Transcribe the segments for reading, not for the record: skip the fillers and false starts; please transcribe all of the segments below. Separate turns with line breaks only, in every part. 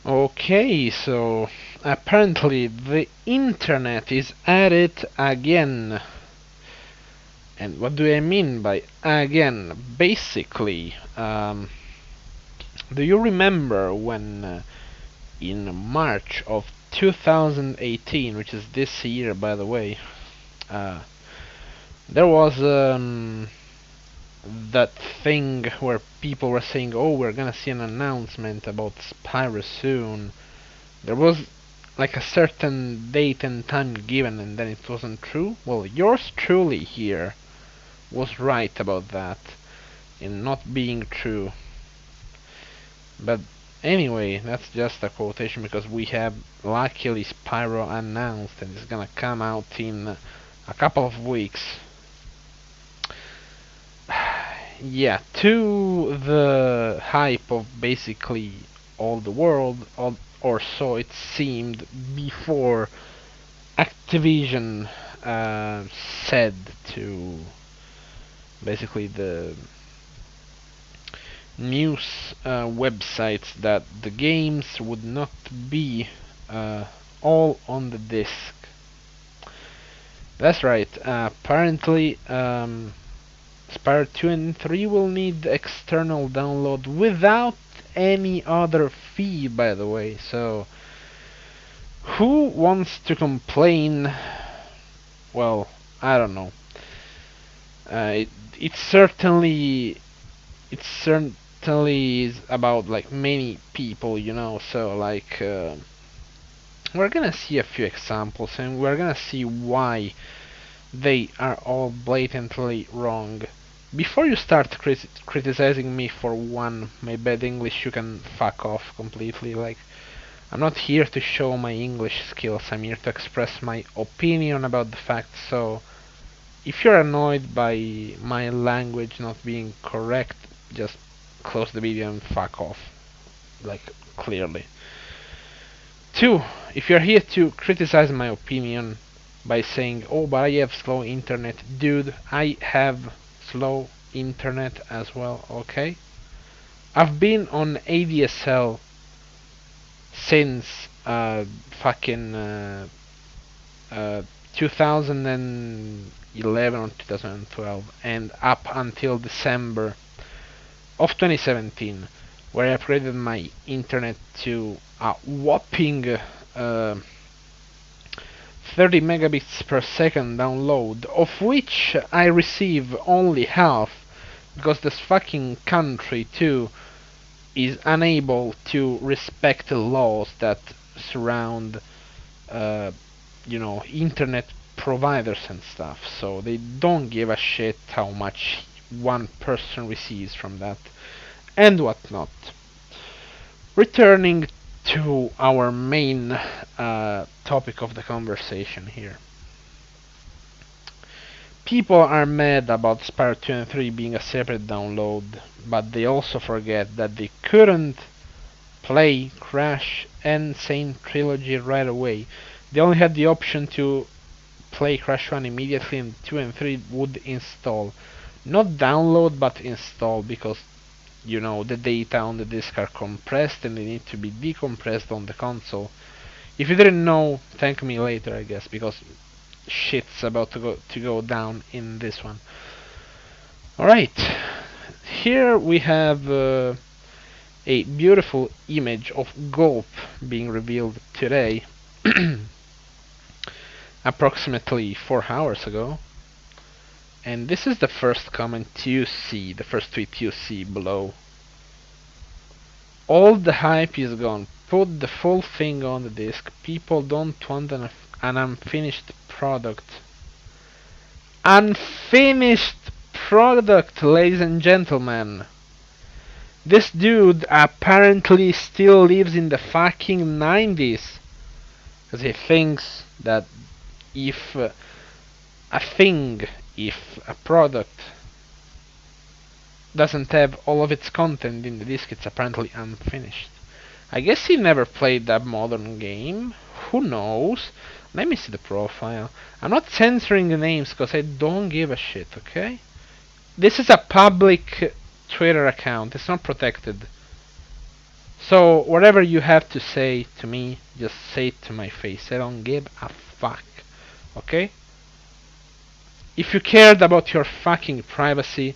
Okay, so apparently the internet is at it again. And what do I mean by again? Basically, do you remember when in March of 2018, which is this year by the way, uh, there was that thing where people were saying, oh, we're gonna see an announcement about Spyro soon. There was like a certain date and time given, and then it wasn't true. Well, yours truly here was right about that, in not being true. But anyway, that's just a quotation because we have luckily Spyro announced and it's gonna come out in a couple of weeks. Yeah, to the hype of basically all the world, or so it seemed before Activision said to basically the news websites that the games would not be all on the disc. That's right. Apparently, Spyro 2 and 3 will need external download without any other fee, by the way. So, who wants to complain? Well, I don't know. It it certainly it certainly is about like many people, you know. So like we're gonna see a few examples, and we're gonna see why they are all blatantly wrong. Before you start criticizing me for one, my bad English, you can fuck off completely. Like, I'm not here to show my English skills, I'm here to express my opinion about the facts, so if you're annoyed by my language not being correct, just close the video and fuck off. Like, clearly. Two, if you're here to criticize my opinion by saying, oh, but I have slow internet, dude, I have slow internet as well, okay? I've been on ADSL since fucking uh, 2011 or 2012 and up until December of 2017, where I upgraded my internet to a whopping uh, 30 megabits per second download, of which I receive only half because this fucking country too is unable to respect the laws that surround uh, internet providers and stuff, so they don't give a shit how much one person receives from that and whatnot. Returning to our main topic of the conversation here. People are mad about Spyro 2 and 3 being a separate download, but they also forget that they couldn't play Crash and Sane Trilogy right away. They only had the option to play Crash 1 immediately, and 2 and 3 would install. Not download, but install, because the data on the disk are compressed and they need to be decompressed on the console. If you didn't know, thank me later, I guess, because shit's about to go down in this one. Alright, here we have a beautiful image of Gulp being revealed today, approximately 4 hours ago. And this is the first comment you see, the first tweet you see below. All the hype is gone. Put the full thing on the disc. People don't want an unfinished product. Unfinished product, ladies and gentlemen. This dude apparently still lives in the fucking 90s. Because he thinks that if if a product doesn't have all of its content in the disc, it's apparently unfinished. I guess he never played that modern game. Who knows? Let me see the profile. I'm not censoring the names because I don't give a shit, okay? This is a public Twitter account. It's not protected. So whatever you have to say to me, just say it to my face. I don't give a fuck. Okay? If you cared about your fucking privacy,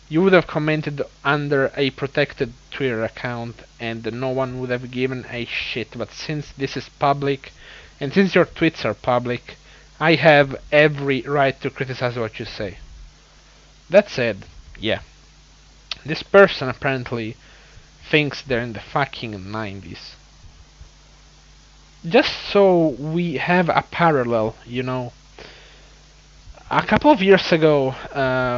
you would have commented under a protected Twitter account and no one would have given a shit. But since this is public, and since your tweets are public, I have every right to criticize what you say. That said, yeah, this person apparently thinks they're in the fucking 90s. Just so we have a parallel, a couple of years ago,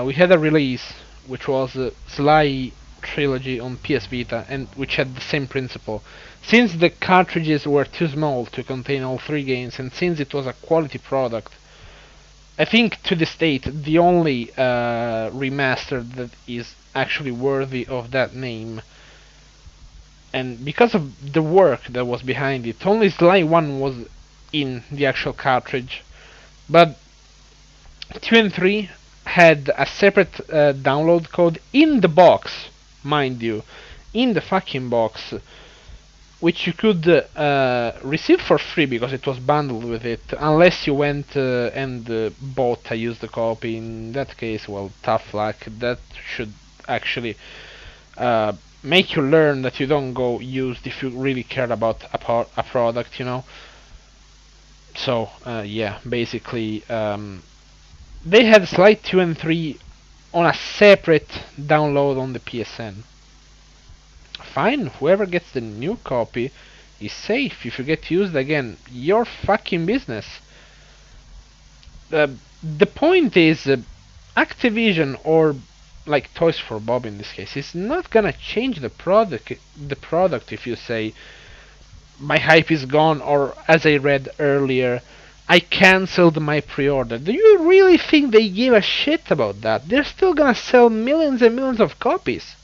we had a release which was Sly Trilogy on PS Vita, and which had the same principle. Since the cartridges were too small to contain all three games, and since it was a quality product, I think to this date the only remaster that is actually worthy of that name, and because of the work that was behind it, only Sly 1 was in the actual cartridge, but 2 and 3 had a separate download code in the box, mind you, in the fucking box, which you could receive for free because it was bundled with it, unless you went and bought a used copy. In that case, well, tough luck. That should actually uh, make you learn that you don't go used if you really care about a product. So, yeah, basically, they had Slide 2 and 3 on a separate download on the PSN. Fine, whoever gets the new copy is safe. If you get used again, your fucking business. The point is, Activision, or like Toys for Bob in this case, is not gonna change the product. The product, if you say my hype is gone, or as I read earlier, I cancelled my pre-order. Do you really think they give a shit about that? They're still gonna sell millions and millions of copies.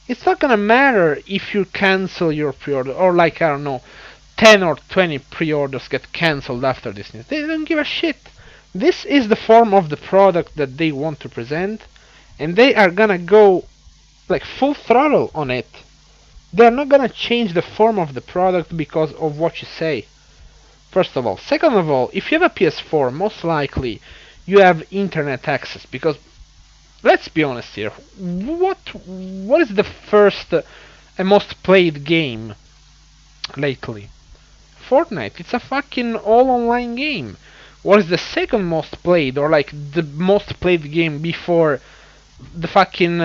It's not gonna matter if you cancel your pre-order, or like, I don't know, 10 or 20 pre-orders get cancelled after this news. They don't give a shit. This is the form of the product that they want to present, and they are gonna go like full throttle on it. They're not gonna change the form of the product because of what you say. First of all. Second of all, if you have a PS4, most likely you have internet access, because let's be honest here. What is the first and most played game lately? Fortnite. It's a fucking all online game. What is the second most played, or like the most played game before the fucking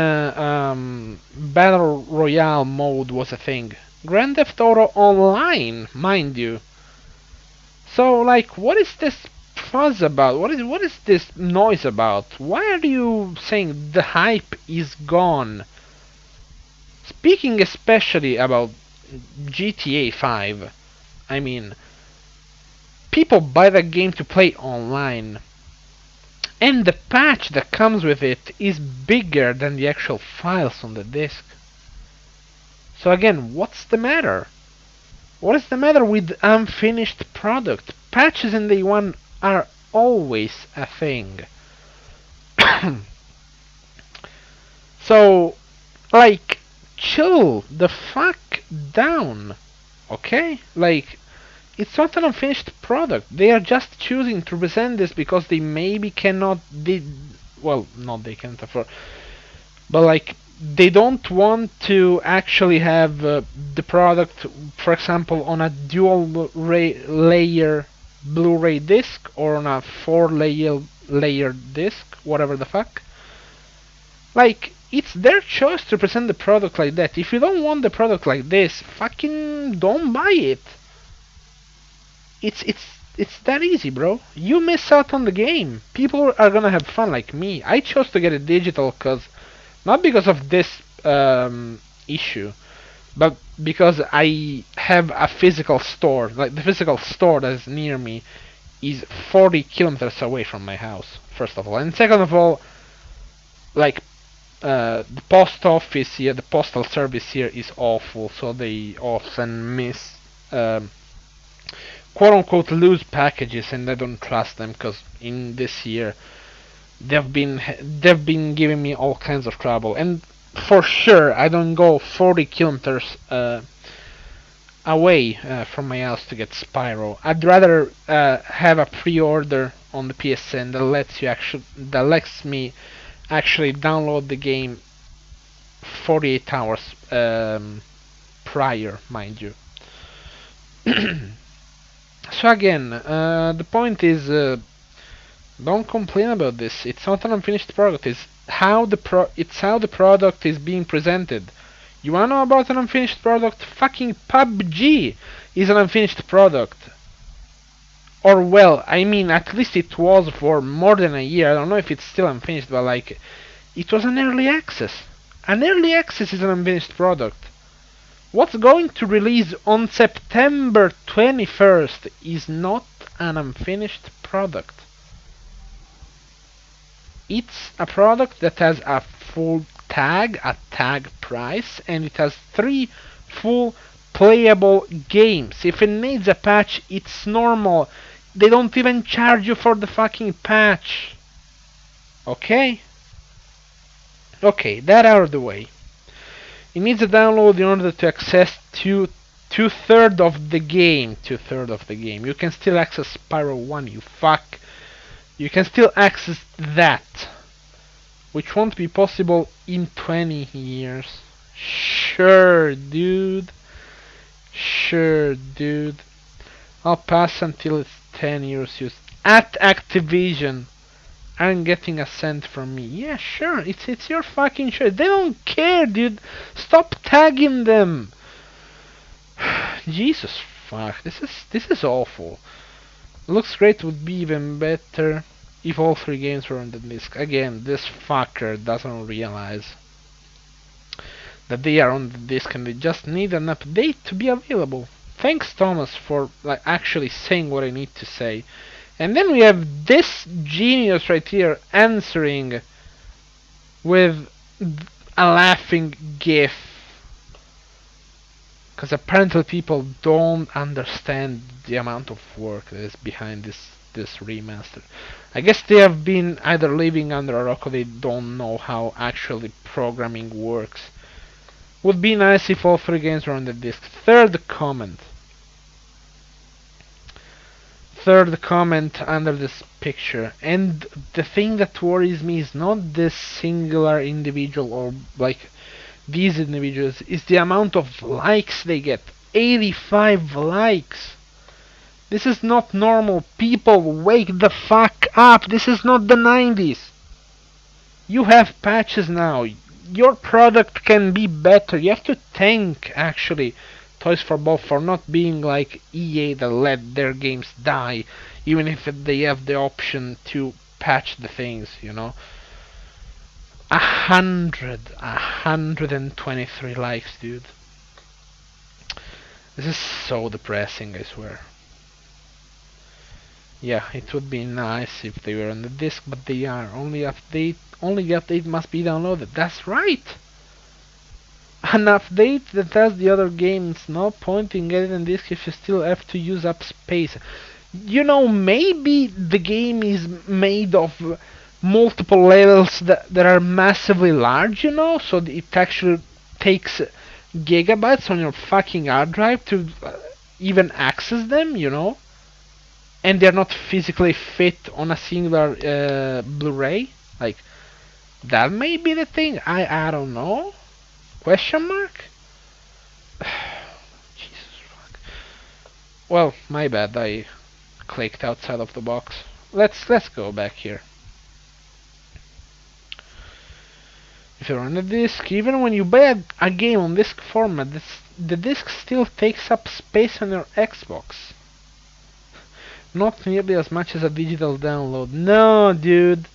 battle royale mode was a thing? Grand Theft Auto Online, mind you. So, like, what is this fuss about? What is this noise about? Why are you saying the hype is gone? Speaking especially about GTA 5, I mean, people buy the game to play online, and the patch that comes with it is bigger than the actual files on the disk. So again, what's the matter? What is the matter with unfinished product? Patches in day one are always a thing. So, like, chill the fuck down, okay? Like, it's not an unfinished product. They are just choosing to present this because they maybe cannot, well, not they can't afford, but like, they don't want to actually have the product, for example, on a dual layer Blu-ray disc, or on a four layer disc, whatever the fuck. Like, it's their choice to present the product like that. If you don't want the product like this, fucking don't buy it. It's that easy, bro. You miss out on the game. People are gonna have fun like me. I chose to get it digital not because of this issue, but because I have a physical store. Like, the physical store that is near me is 40 kilometers away from my house, first of all. And second of all, like, the post office here, the postal service here is awful, so they often miss quote unquote loose packages, and I don't trust them because in this year they've been giving me all kinds of trouble. And for sure I don't go 40 kilometers away from my house to get Spyro. I'd rather have a pre-order on the PSN that lets me actually download the game 48 hours prior, mind you. So again, the point is, don't complain about this. It's not an unfinished product. It's how the product is being presented. You wanna know about an unfinished product? Fucking PUBG is an unfinished product. Or well, I mean, at least it was for more than a year. I don't know if it's still unfinished, but like, it was an early access. An early access is an unfinished product. What's going to release on September 21st is not an unfinished product. It's a product that has a full tag, a tag price, and it has 3 full playable games. If it needs a patch, it's normal. They don't even charge you for the fucking patch. Okay? Okay, that out of the way. It needs a download in order to access two-thirds of the game. Two-thirds of the game. You can still access Spyro 1, you fuck. You can still access that, which won't be possible in 20 years. Sure, dude. Sure, dude. I'll pass until it's 10 years used. At Activision aren't getting a cent from me. Yeah, sure. It's your fucking choice. They don't care, dude. Stop tagging them. Jesus fuck. This is awful. Looks great, would be even better if all 3 games were on the disc. Again, this fucker doesn't realize that they are on the disc and they just need an update to be available. Thanks, Thomas, for like actually saying what I need to say. And then we have this genius right here answering with a laughing gif. Because apparently people don't understand the amount of work that is behind this remaster. I guess they have been either living under a rock or they don't know how actually programming works. Would be nice if all 3 games were on the disc. Third comment under this picture, and the thing that worries me is not this singular individual or like these individuals, is the amount of likes they get. 85 likes. This is not normal. People, wake the fuck up. This is not the 90s. You have patches now. Your product can be better. You have to thank, actually, Toys for Bob for not being like EA that let their games die, even if they have the option to patch the things, you know. 123 likes, dude. This is so depressing, I swear. Yeah, it would be nice if they were on the disc, but they are. Only the update must be downloaded. That's right! An update that has the other games. No point in getting on disc if you still have to use up space. You know, maybe the game is made of multiple levels that are massively large, you know, so it actually takes gigabytes on your fucking hard drive to even access them, you know, and they're not physically fit on a singular Blu-ray. Like, that may be the thing. I don't know. Question mark? Jesus fuck. Well, my bad. I clicked outside of the box. Let's go back here. If you're on a disc, even when you buy a game on disc format, the disc still takes up space on your Xbox. Not nearly as much as a digital download. No, dude.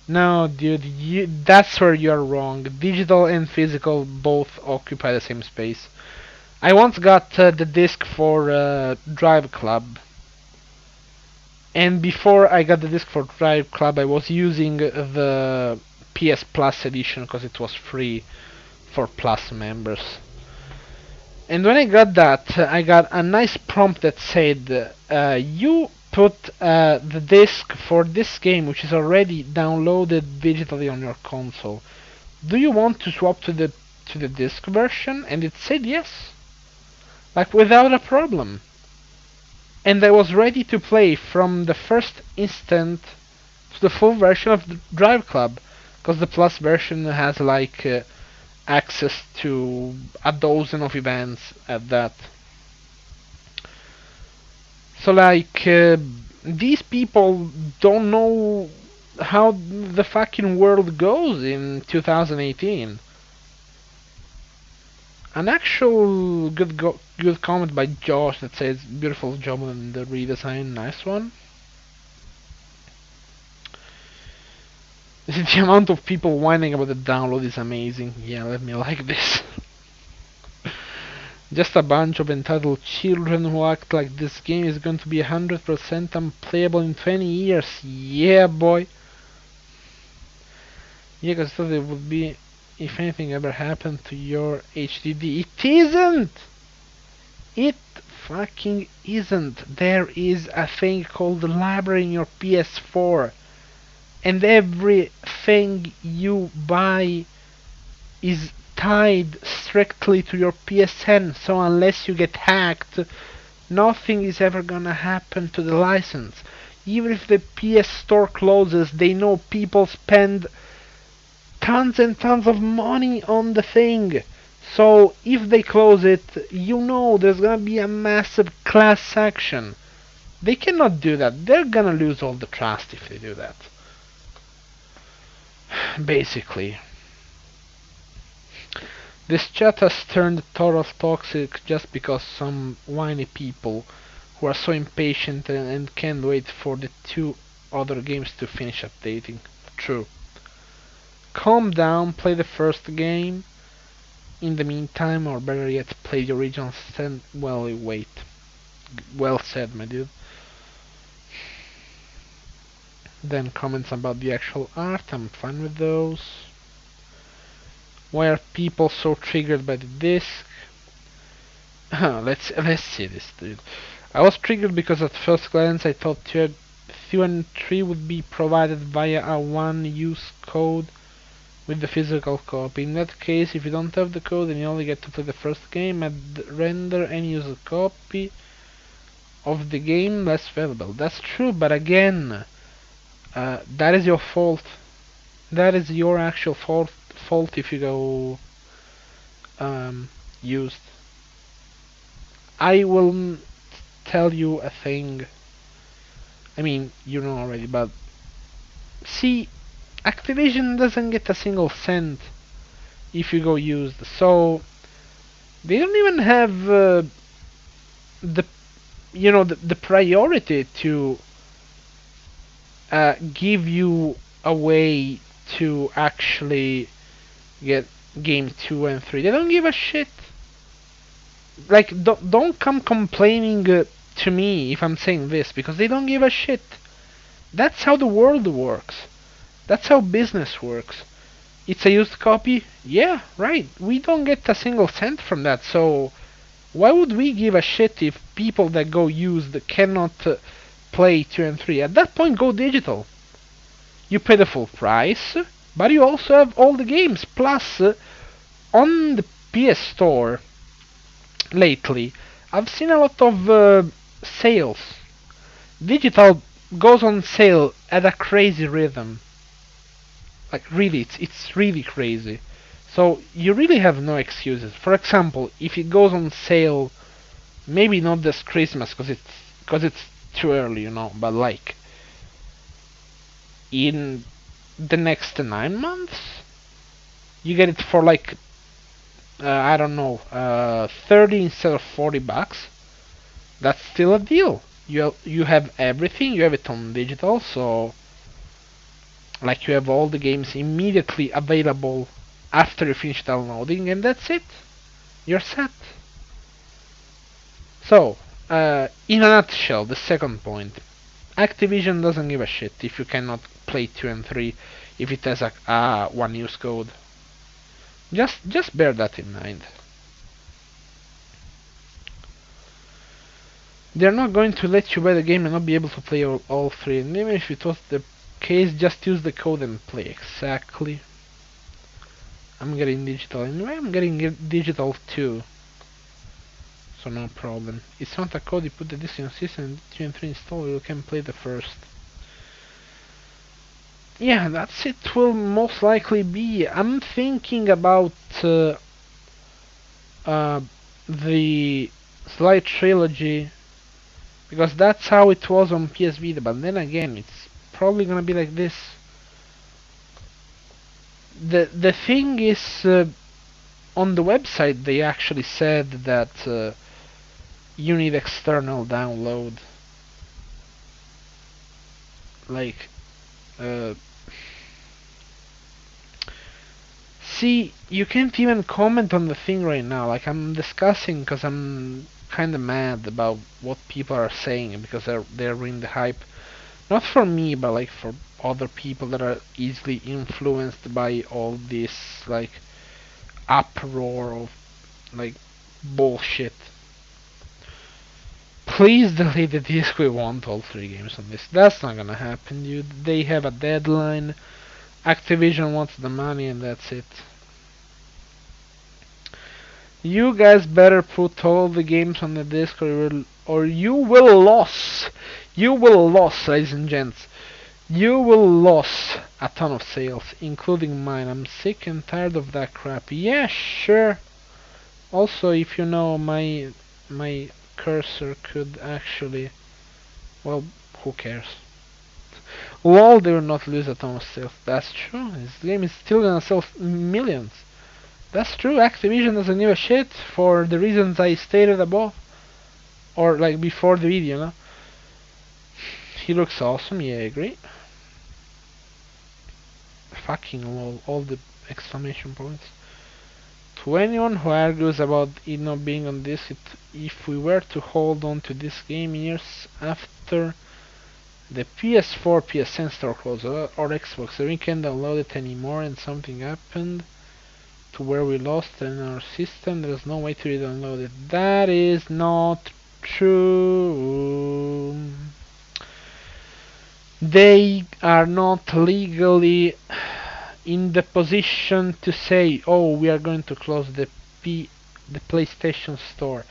No, dude. That's where you're wrong. Digital and physical both occupy the same space. I once got the disc for Drive Club. And before I got the disc for Drive Club, I was using the PS Plus edition because it was free for Plus members. And when I got that, I got a nice prompt that said, you put the disc for this game, which is already downloaded digitally on your console, do you want to swap to the disc version? And it said yes, like without a problem. And I was ready to play from the first instant to the full version of the Drive Club, because the Plus version has like access to a dozen of events at that. So like these people don't know how the fucking world goes in 2018. An actual good comment by Josh that says beautiful job on the redesign, nice one. The amount of people whining about the download is amazing. Yeah, let me like this. Just a bunch of entitled children who act like this game is going to be 100% unplayable in 20 years. Yeah, boy. Yeah, 'cause I thought it would be if anything ever happened to your HDD. It isn't! It fucking isn't. There is a thing called the library in your PS4. And everything you buy is tied strictly to your PSN, so unless you get hacked, nothing is ever gonna happen to the license. Even if the PS Store closes, they know people spend tons and tons of money on the thing. So if they close it, you know there's gonna be a massive class action. They cannot do that. They're gonna lose all the trust if they do that. Basically. This chat has turned total toxic just because some whiny people who are so impatient and can't wait for the two other games to finish updating. True. Calm down, play the first game. In the meantime, or better yet, play the original stand. Well, wait. Well said, my dude. Then comments about the actual art, I'm fine with those. Why are people so triggered by the disc? Let's see this, dude. I was triggered because at first glance I thought 2 and 3 would be provided via a one-use code with the physical copy. In that case, if you don't have the code and you only get to play the first game, I'd render and use a copy of the game less valuable. That's true, but again, that is your fault. That is your actual fault if you go used. I will tell you a thing. I mean, you know already, but see, Activision doesn't get a single cent if you go used, so they don't even have the the priority to give you a way to actually get game 2 and 3. They don't give a shit. Like, don't come complaining to me if I'm saying this, because they don't give a shit. That's how the world works. That's how business works. It's a used copy? Yeah, right. We don't get a single cent from that, so why would we give a shit if people that go used cannot play 2 and 3? At that point, go digital. You pay the full price, but you also have all the games. Plus, on the PS Store lately, I've seen a lot of sales. Digital goes on sale at a crazy rhythm. Like really, it's really crazy. So you really have no excuses. For example, if it goes on sale, maybe not this Christmas because it's too early, but like in the next 9 months, you get it for like I don't know, 30 instead of $40. That's still a deal. You have everything. You have it on digital, so like you have all the games immediately available after you finish downloading, and that's it. You're set. So, in a nutshell, the second point, Activision doesn't give a shit if you cannot play 2 and 3 if it has a one-use code. Just bear that in mind. They're not going to let you buy the game and not be able to play all three. And even if it was the case, just use the code and play. Exactly. I'm getting digital anyway. I'm getting digital too, so no problem. It's not a code. You put the disc in your system and 2 and 3 install. You can play the first. Yeah, that's it. Will most likely be. I'm thinking about uh, the Slight Trilogy because that's how it was on PS Vita. But then again, it's probably gonna be like this. The thing is, on the website they actually said that you need external download. Like, uh, see, you can't even comment on the thing right now. Like, I'm discussing because I'm kind of mad about what people are saying because they're ruining the hype. Not for me, but like for other people that are easily influenced by all this like uproar of like bullshit. Please delete the disc. We want all 3 games on this. That's not gonna happen, dude. They have a deadline. Activision wants the money, and that's it. You guys better put all the games on the disc, or you will lose. You will lose, ladies and gents. You will lose a ton of sales, including mine. I'm sick and tired of that crap. Yeah, sure. Also, if you know, my cursor could actually, well, who cares? Lol, they will not lose a ton of sales. That's true. This game is still gonna sell millions. That's true. Activision doesn't give a shit for the reasons I stated above, or like before the video. No? He looks awesome. Yeah, I agree. Fucking lol. All the exclamation points. To anyone who argues about it not being on this, if we were to hold on to this game years after the PS4 PSN store closed or Xbox, we can't download it anymore and something happened to where we lost it in our system, there's no way to re-download it. That is not true. They are not legally in the position to say, oh, we are going to close the PlayStation Store.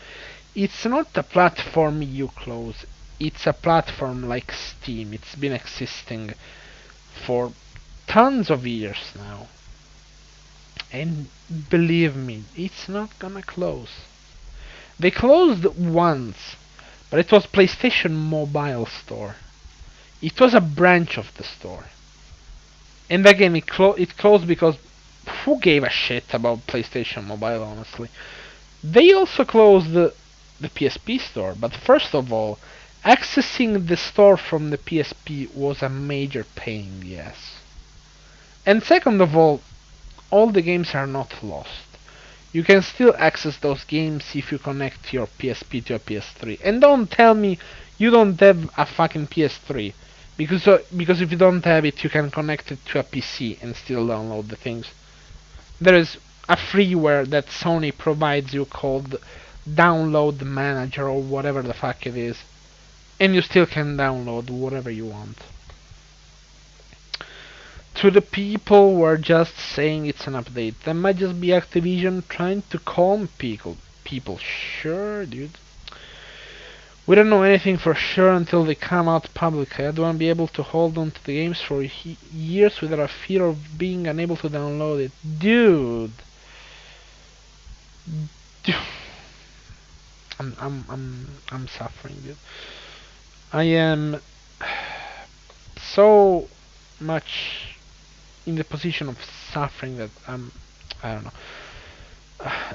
It's not a platform you close. It's a platform like Steam. It's been existing for tons of years now. And believe me, it's not gonna close. They closed once, but it was PlayStation Mobile Store. It was a branch of the store. And again, it closed because who gave a shit about PlayStation Mobile, honestly? They also closed the PSP store, but first of all, accessing the store from the PSP was a major pain in the ass. And second of all the games are not lost. You can still access those games if you connect your PSP to a PS3. And don't tell me you don't have a fucking PS3. Because if you don't have it, you can connect it to a PC and still download the things. There is a freeware that Sony provides you called Download Manager or whatever the fuck it is. And you still can download whatever you want. To the people who are just saying it's an update, that might just be Activision trying to calm people. Sure, dude. We don't know anything for sure until they come out publicly. I don't want to be able to hold on to the games for years without a fear of being unable to download it. Dude. Dude. I'm suffering, dude. I am so much in the position of suffering that I don't know.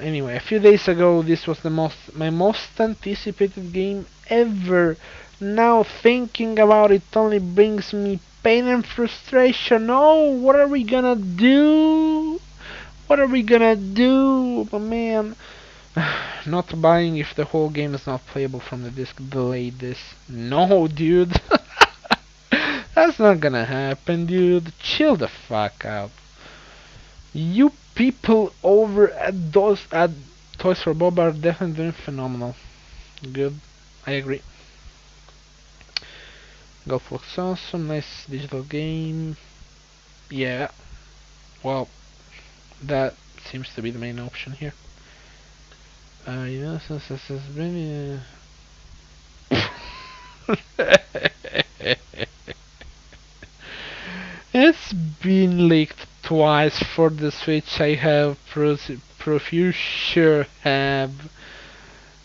Anyway, a few days ago, this was my most anticipated game ever. Now thinking about it only brings me pain and frustration. Oh, what are we gonna do? What are we gonna do, my man? Not buying if the whole game is not playable from the disc. Delayed this. No, dude. That's not gonna happen, dude. Chill the fuck out. You people over at Toys for Bob are definitely doing phenomenal. Good. I agree. Golf looks awesome. Nice digital game. Yeah. Well, that seems to be the main option here. Yes, this has been. It's been leaked twice for the Switch. I have Profuse sure have,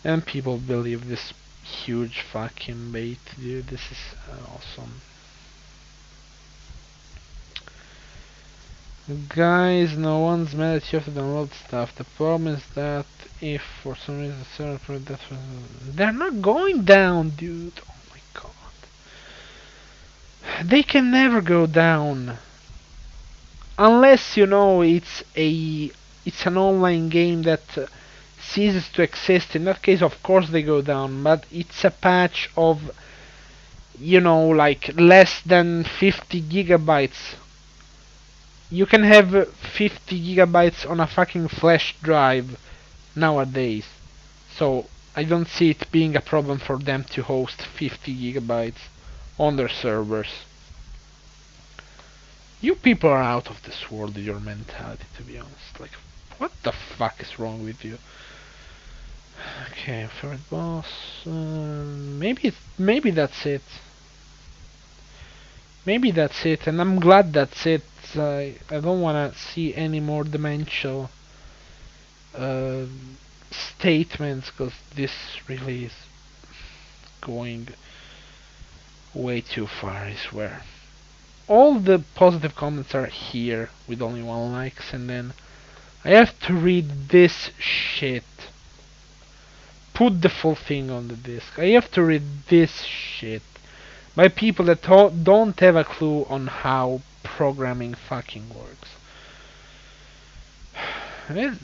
and people believe this huge fucking bait, dude. This is awesome. Guys, no one's mad at you to download stuff. The problem is that if for some reason server that they're not going down, dude. Oh my god. They can never go down. Unless you know it's an online game that ceases to exist. In that case, of course they go down, but it's a patch of like less than 50 gigabytes. You can have 50 gigabytes on a fucking flash drive nowadays. So I don't see it being a problem for them to host 50 gigabytes on their servers. You people are out of this world with your mentality, to be honest. Like, what the fuck is wrong with you? Okay, favorite boss. Maybe that's it. Maybe that's it, and I'm glad that's it. I don't wanna see any more dementia uh, statements, because this really is going way too far, I swear. All the positive comments are here with only 1 like, and then I have to read this shit. Put the full thing on the disc. I have to read this shit by people that don't have a clue on how programming fucking works.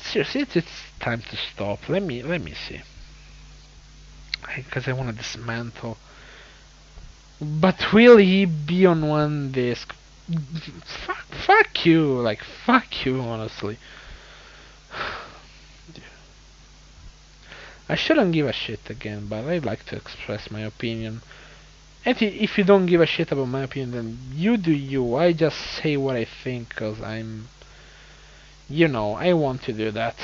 Seriously, it's time to stop. Let me see. Because I want to dismantle. But will he be on one disc? Fuck you. Like, fuck you, honestly. I shouldn't give a shit again, but I'd like to express my opinion. And if you don't give a shit about my opinion, then you do you. I just say what I think, because I want to do that.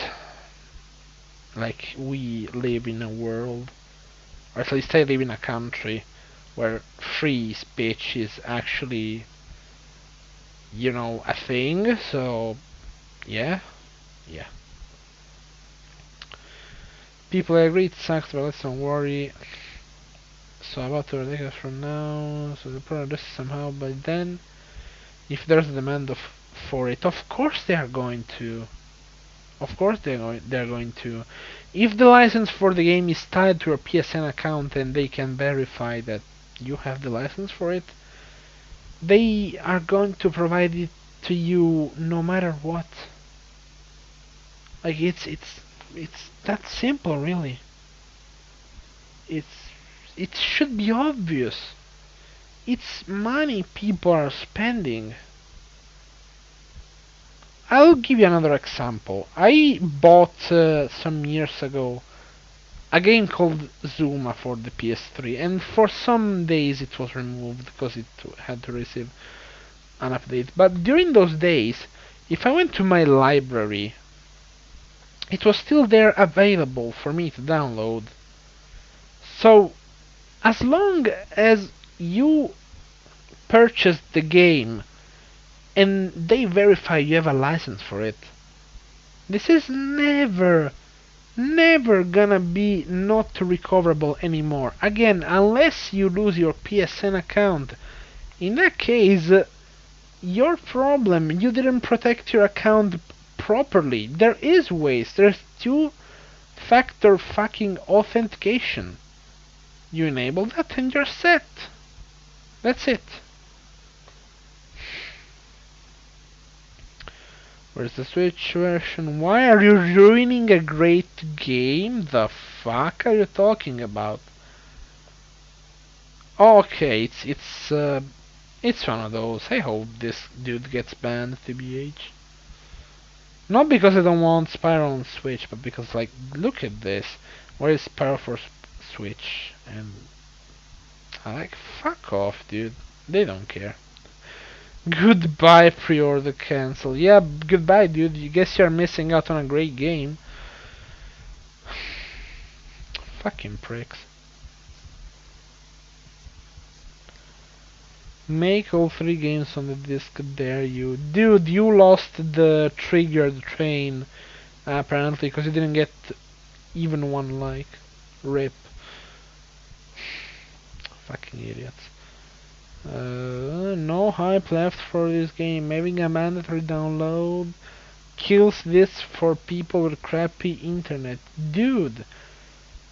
Like, we live in a world, or at least I live in a country, where free speech is actually, a thing, so, yeah. People agree it sucks, but let's don't worry. So about 2 decades from now, so the product is somehow by then, if there's a demand for it, of course they are going to. Of course they're going to. If the license for the game is tied to your PSN account and they can verify that you have the license for it, they are going to provide it to you no matter what. Like it's that simple, really. It should be obvious. It's money people are spending. I'll give you another example. I bought some years ago a game called Zuma for the PS3, and for some days it was removed because it had to receive an update. But during those days, if I went to my library, it was still there available for me to download. So, as long as you purchase the game and they verify you have a license for it, this is never gonna be not recoverable anymore. Again, unless you lose your PSN account. In that case, your problem. You didn't protect your account properly. There is ways. There's two-factor fucking authentication. You enable that and you're set. That's it. Where's the Switch version? Why are you ruining a great game? The fuck are you talking about? Okay, it's one of those. I hope this dude gets banned, TBH. Not because I don't want Spyro on Switch, but because, like, look at this. Where is Spyro for Switch? And I like, fuck off, dude. They don't care. Goodbye, pre-order cancel. Yeah, goodbye, dude. You guess you're missing out on a great game. Fucking pricks. Make all 3 games on the disc, dare you. Dude, you lost the triggered train, apparently, because you didn't get even one like. Rip. Fucking idiots. No hype left for this game. Having a mandatory download kills this for people with crappy internet. Dude,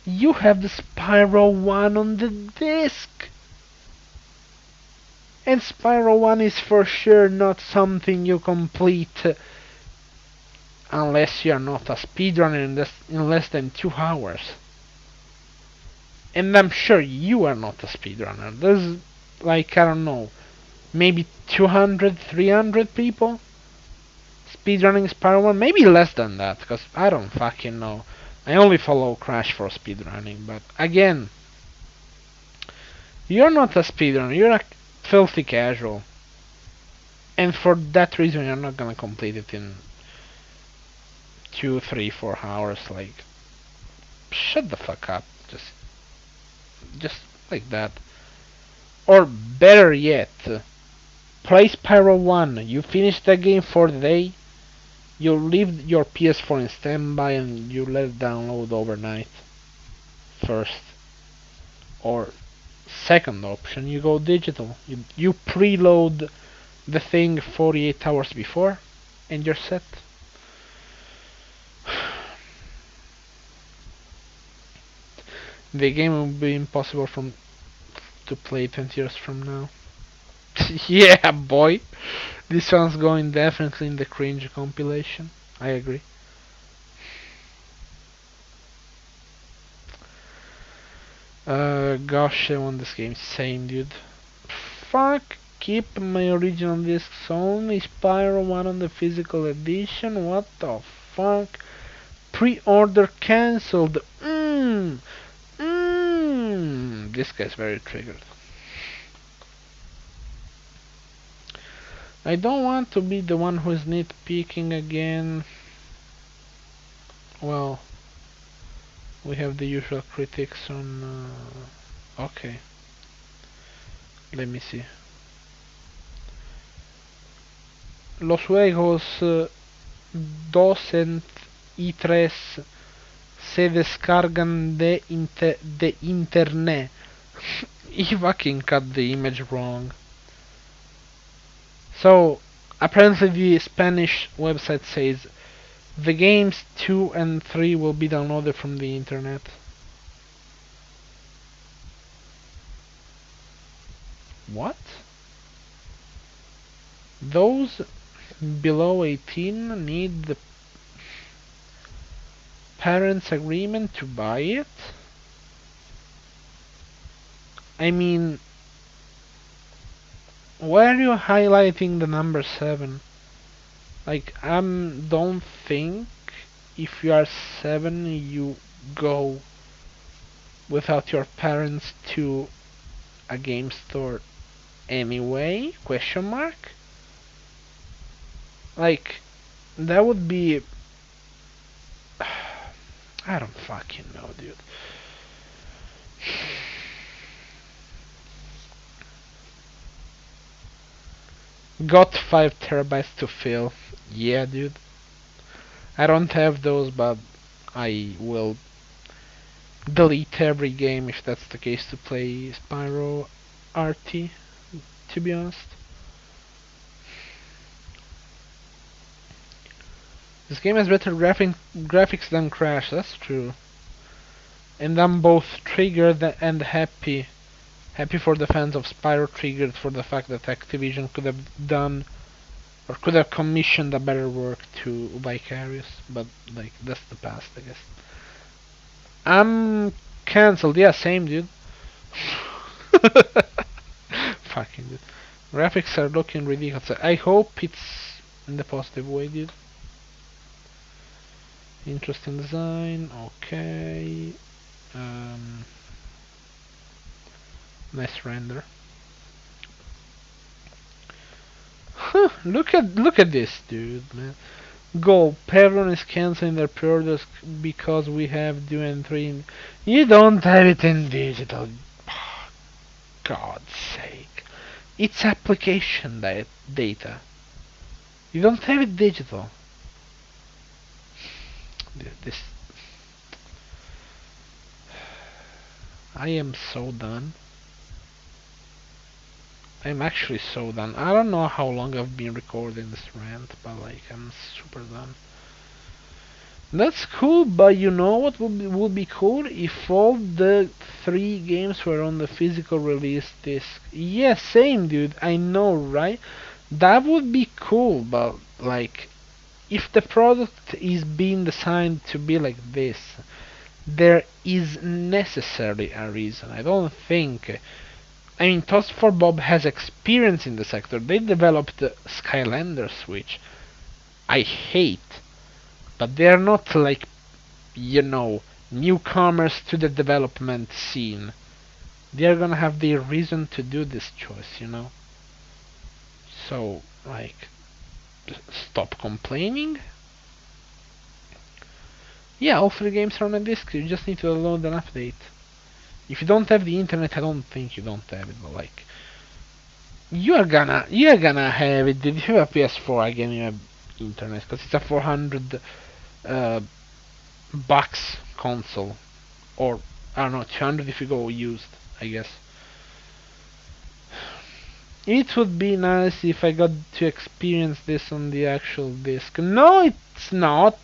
you have the Spyro 1 on the disc! And Spyro 1 is for sure not something you complete unless you're not a speedrunner in less than 2 hours. And I'm sure you are not a speedrunner. There's, like, I don't know, maybe 200, 300 people speedrunning Spyro 1? Maybe less than that, because I don't fucking know. I only follow Crash for speedrunning, but again, you're not a speedrunner, you're a filthy casual. And for that reason, you're not gonna complete it in 2, 3, 4 hours. Like, shut the fuck up. Just like that. Or better yet, play Spyro 1. You finish that game for the day, you leave your PS4 in standby and you let it download overnight. First. Or second option, you go digital. You preload the thing 48 hours before and you're set. The game will be impossible to play 20 years from now. Yeah, boy. This one's going definitely in the cringe compilation. I agree. Gosh, I want this game. Same, dude. Fuck. Keep my original discs only. Spyro 1 on the physical edition. What the fuck? Pre-order cancelled. This guy's very triggered. I don't want to be the one who is nitpicking again. Well, we have the usual critics on... okay. Let me see. Los juegos 2 y 3 se descargan de internet. He fucking cut the image wrong. So, apparently the Spanish website says the games 2 and 3 will be downloaded from the internet. What? Those below 18 need the parents' agreement to buy it? I mean, why are you highlighting the number 7? Like, don't think if you are 7 you go without your parents to a game store anyway? Question mark? Like, that would be... I don't fucking know, dude. Got 5 terabytes to fill. Yeah, dude. I don't have those, but I will delete every game if that's the case to play Spyro RT, to be honest. This game has better graphics than Crash, that's true. And I'm both triggered and happy. Happy for the fans of Spyro, triggered for the fact that Activision could have done or could have commissioned a better work to Vicarious, but like that's the past, I guess. I'm cancelled, yeah, same dude. Fucking dude. Graphics are looking ridiculous. I hope it's in the positive way, dude. Interesting design, okay. Nice render. Look at this, dude, man. Go. Everyone is canceling their pre-orders because we have Dune 3. You don't have it in digital. God's sake. It's application data. You don't have it digital. This. I am so done. I'm actually so done. I don't know how long I've been recording this rant, but like I'm super done. That's cool, but you know what would be cool if all the three games were on the physical release disc. Yeah, same, dude. I know, right? That would be cool, but like if the product is being designed to be like this, there is necessarily a reason. I don't think. I mean, Toast for Bob has experience in the sector. They developed the Skylanders, which I hate, but they're not like, newcomers to the development scene. They're gonna have their reason to do this choice. So, like, stop complaining. Yeah, all three games are on a disc. You just need to download an update. If you don't have the internet, I don't think you don't have it, but like, you're gonna have it. If you have a PS4, again, you have internet, because it's a 400 uh, bucks console, or I don't know, 200 if you go used, I guess. It would be nice if I got to experience this on the actual disc. No, it's not,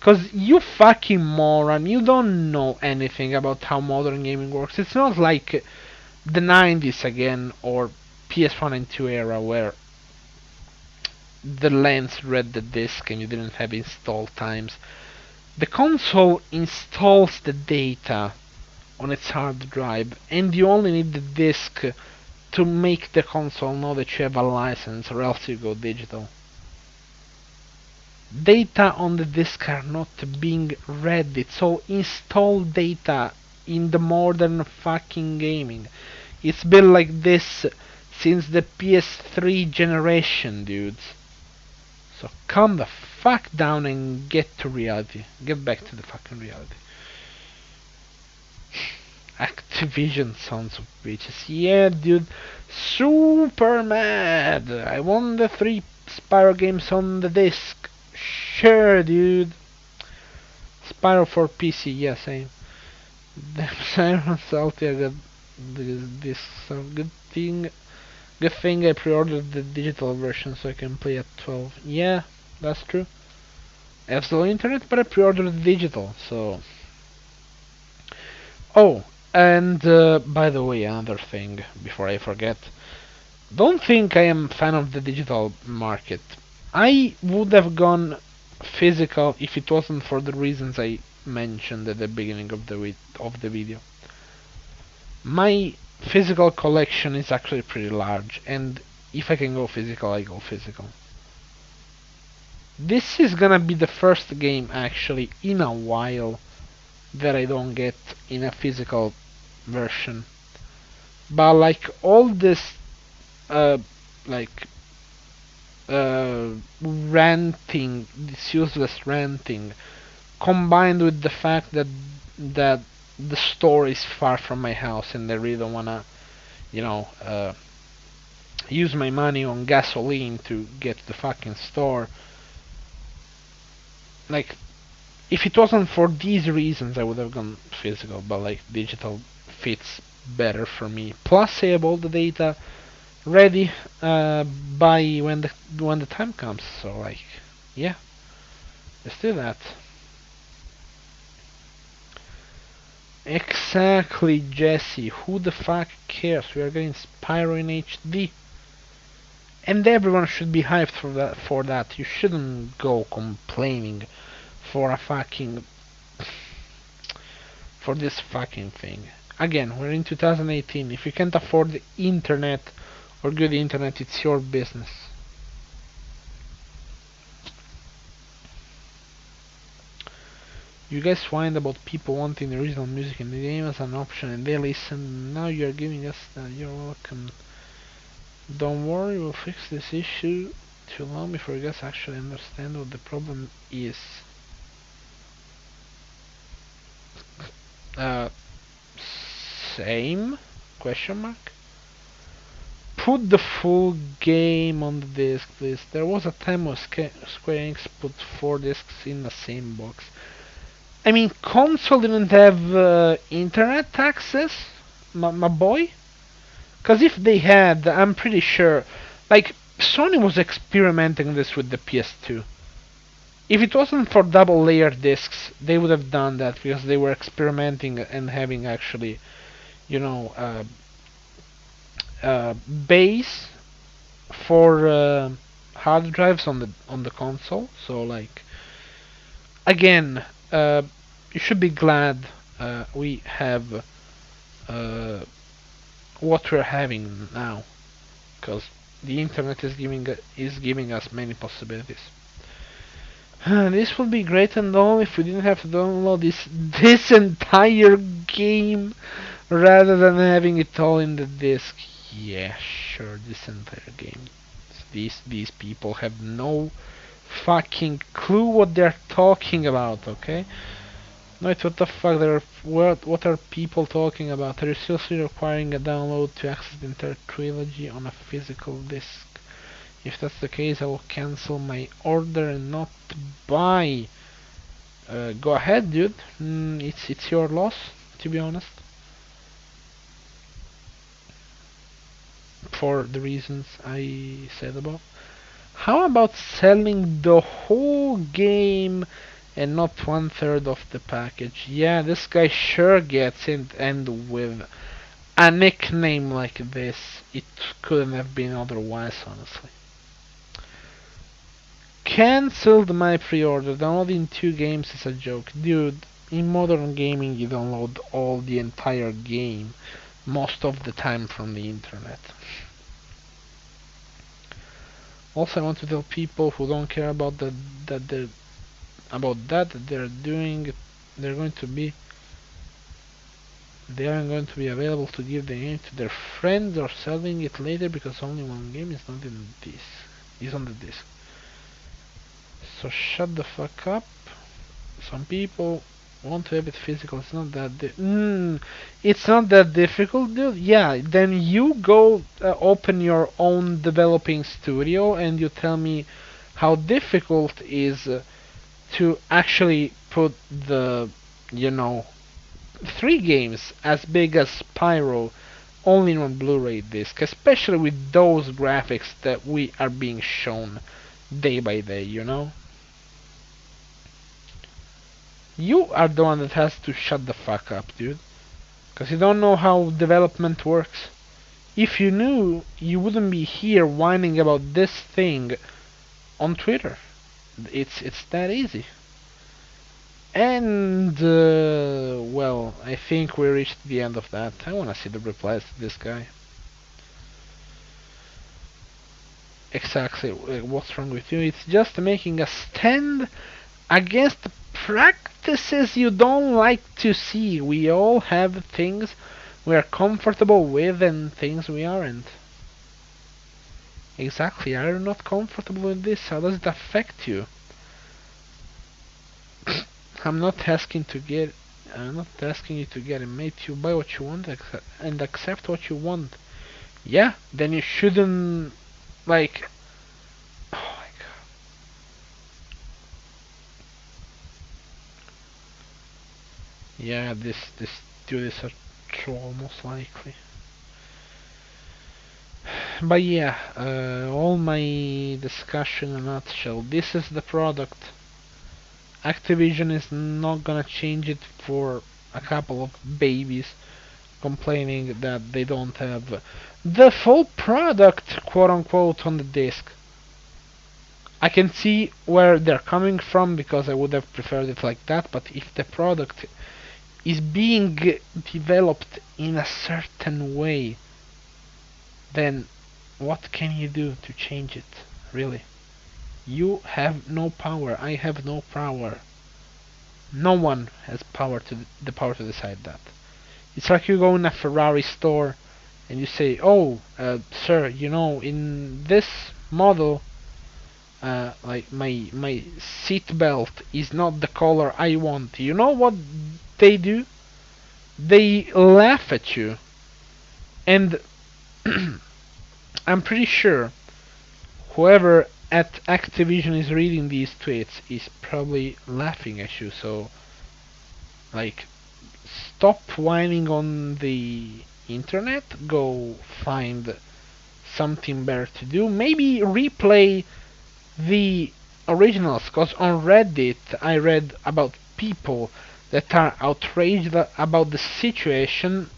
cause you fucking moron, you don't know anything about how modern gaming works. It's not like the 90s again, or PS1 and 2 era, where the lens read the disc and you didn't have install times. The console installs the data on its hard drive, and you only need the disk to make the console know that you have a license, or else you go digital. Data on the disk are not being read, it's all installed data in the modern fucking gaming. It's been like this since the PS3 generation, dudes. So calm the fuck down and get to reality. Get back to the fucking reality. Activision sons of bitches. Yeah, dude. Super mad. I won the 3 Spyro games on the disc. Sure, dude. Spyro for PC. Yeah, same. Damn, Siren Salty. I got this. So Good thing I pre-ordered the digital version so I can play at 12. Yeah, that's true. I have slow internet, but I pre-ordered the digital, so... Oh, and by the way, another thing, before I forget. Don't think I am a fan of the digital market. I would have gone physical if it wasn't for the reasons I mentioned at the beginning of the video. My physical collection is actually pretty large, and if I can go physical, I go physical. This is gonna be the first game actually in a while that I don't get in a physical version. But like all this uh like ranting, this useless ranting, combined with the fact that the store is far from my house and I really don't wanna, you know, use my money on gasoline to get to the fucking store. Like, if it wasn't for these reasons, I would have gone physical, but like digital fits better for me. Plus, I have all the data ready by when the time comes. So like, yeah, let's do that. Exactly, Jesse. Who the fuck cares? We are getting Spyro in HD, and everyone should be hyped for that. For that, you shouldn't go complaining for a fucking for this fucking thing. Again, we're in 2018. If you can't afford the internet or good internet, it's your business. You guys whine about people wanting the original music in the game as an option and they listen. Now you're giving us that. You're welcome. Don't worry, we'll fix this issue. too long before you guys actually understand what the problem is. Uh, Same? Question mark? Put the full game on the disc, please. There was a time when Square Enix put 4 discs in the same box. I mean, console didn't have internet access, my boy. Because if they had, I'm pretty sure, like, Sony was experimenting this with the PS2. If it wasn't for double layer discs, they would have done that because they were experimenting and having actually, you know, base for hard drives on the console. So like, again, you should be glad we have uh, what we're having now, because the internet is giving us many possibilities. This would be great and all if we didn't have to download this entire game rather than having it all in the disc. Yeah, sure, this entire game. These people have no fucking clue what they're talking about, okay? Wait, what the fuck? What are people talking about? Are you seriously requiring a download to access the entire trilogy on a physical disc? If that's the case, I will cancel my order and not buy. Go ahead, dude. It's your loss, to be honest. For the reasons I said above. How about selling the whole game and not 1/3 of the package? Yeah, this guy sure gets it, and with a nickname like this, it couldn't have been otherwise, honestly. Cancelled my pre-order. Downloading 2 games is a joke. Dude, in modern gaming you download all the entire game most of the time from the internet. Also, I want to tell people who don't care about that they're doing, they're going to be they aren't going to be available to give the game to their friends or selling it later because only one game is not in this is on the disc. So shut the fuck up. Some people want to have it physical. It's not that it's not that difficult, dude. Yeah, then you go open your own developing studio and you tell me how difficult is to actually put the, you know, 3 games as big as Spyro only on Blu-ray disc, especially with those graphics that we are being shown day by day, you know? You are the one that has to shut the fuck up, dude. Because you don't know how development works. If you knew, you wouldn't be here whining about this thing on Twitter. It's that easy. And, well, I think we reached the end of that. I wanna see the replies to this guy. Exactly, what's wrong with you? It's just making a stand against practices you don't like to see. We all have things we are comfortable with and things we aren't. Exactly, are you not comfortable with this? How does it affect you? I'm not asking to get I'm not asking you to get it made. You buy what you want and accept what you want. Yeah, then you shouldn't, like, oh my god. Yeah, this dude is a troll most likely. But yeah, all my discussion in a nutshell. This is the product. Activision is not gonna change it for a couple of babies complaining that they don't have the full product, quote unquote, on the disc. I can see where they're coming from because I would have preferred it like that, but if the product is being developed in a certain way, then what can you do to change it, really? You have no power, I have no power. No one has the power to decide that. It's like you go in a Ferrari store and you say, "Oh, sir, you know, in this model like my seat belt is not the color I want. You know what they do? They laugh at you, and I'm pretty sure whoever at Activision is reading these tweets is probably laughing at you. So, like, stop whining on the internet. Go find something better to do. Maybe replay the originals, because on Reddit I read about people that are outraged about the situation,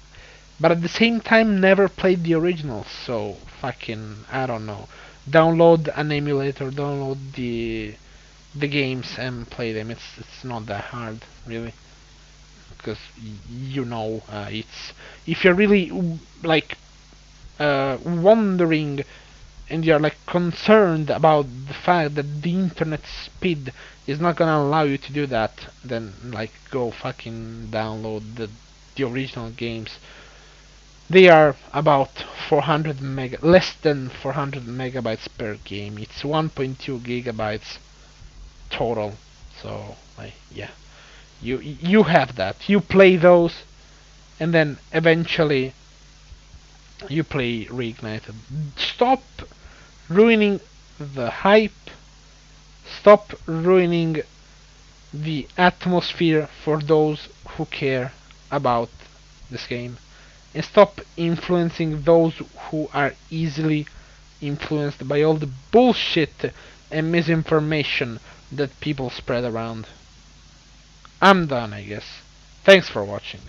but at the same time never played the originals. So fucking, I don't know. Download an emulator, download the games and play them. It's not that hard, really, because it's, if you're really like wondering and you're like concerned about the fact that the internet speed is not gonna allow you to do that, then like go fucking download the original games. They are about less than 400 megabytes per game. It's 1.2 gigabytes total. So like, yeah, you have that. You play those, and then eventually you play Reignited. Stop ruining the hype. Stop ruining the atmosphere for those who care about this game. And stop influencing those who are easily influenced by all the bullshit and misinformation that people spread around. I'm done, I guess. Thanks for watching.